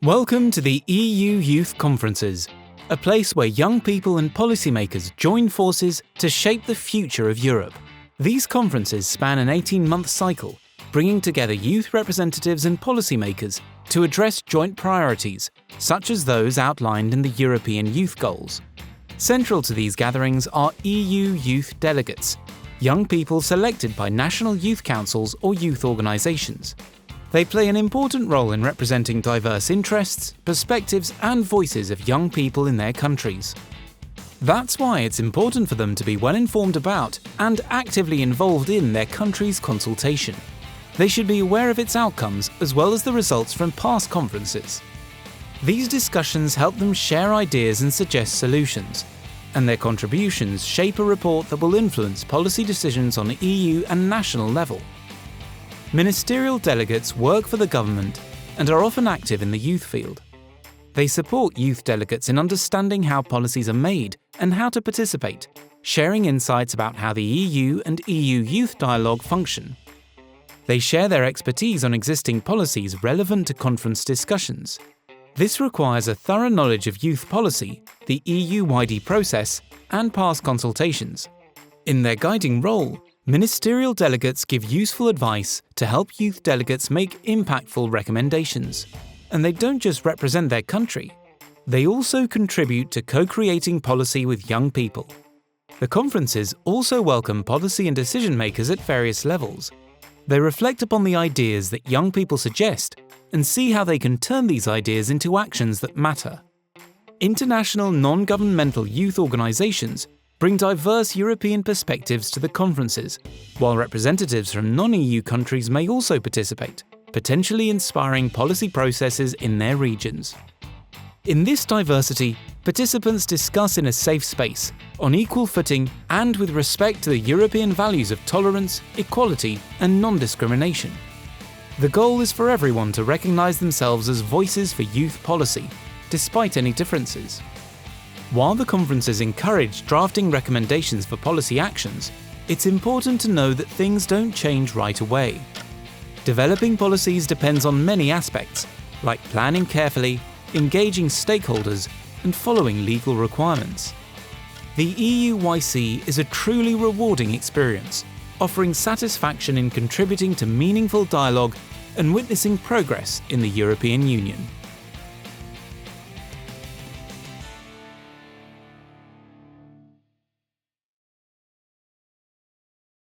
Welcome to the EU Youth Conferences, a place where young people and policymakers join forces to shape the future of Europe. These conferences span an 18-month cycle, bringing together youth representatives and policymakers to address joint priorities, such as those outlined in the European Youth Goals. Central to these gatherings are EU youth delegates, young people selected by national youth councils or youth organisations. They play an important role in representing diverse interests, perspectives and voices of young people in their countries. That's why it's important for them to be well informed about and actively involved in their country's consultation. They should be aware of its outcomes as well as the results from past conferences. These discussions help them share ideas and suggest solutions, and their contributions shape a report that will influence policy decisions on EU and national level. Ministerial delegates work for the government and are often active in the youth field. They support youth delegates in understanding how policies are made and how to participate, sharing insights about how the EU and EU youth dialogue function. They share their expertise on existing policies relevant to conference discussions. This requires a thorough knowledge of youth policy, the EU-wide process, and past consultations. In their guiding role, ministerial delegates give useful advice to help youth delegates make impactful recommendations. And they don't just represent their country, they also contribute to co-creating policy with young people. The conferences also welcome policy and decision makers at various levels. They reflect upon the ideas that young people suggest and see how they can turn these ideas into actions that matter. International non-governmental youth organisations bring diverse European perspectives to the conferences, while representatives from non-EU countries may also participate, potentially inspiring policy processes in their regions. In this diversity, participants discuss in a safe space, on equal footing and with respect to the European values of tolerance, equality and non-discrimination. The goal is for everyone to recognise themselves as voices for youth policy, despite any differences. While the conferences encourage drafting recommendations for policy actions, it's important to know that things don't change right away. Developing policies depends on many aspects, like planning carefully, engaging stakeholders, and following legal requirements. The EUYC is a truly rewarding experience, offering satisfaction in contributing to meaningful dialogue and witnessing progress in the European Union.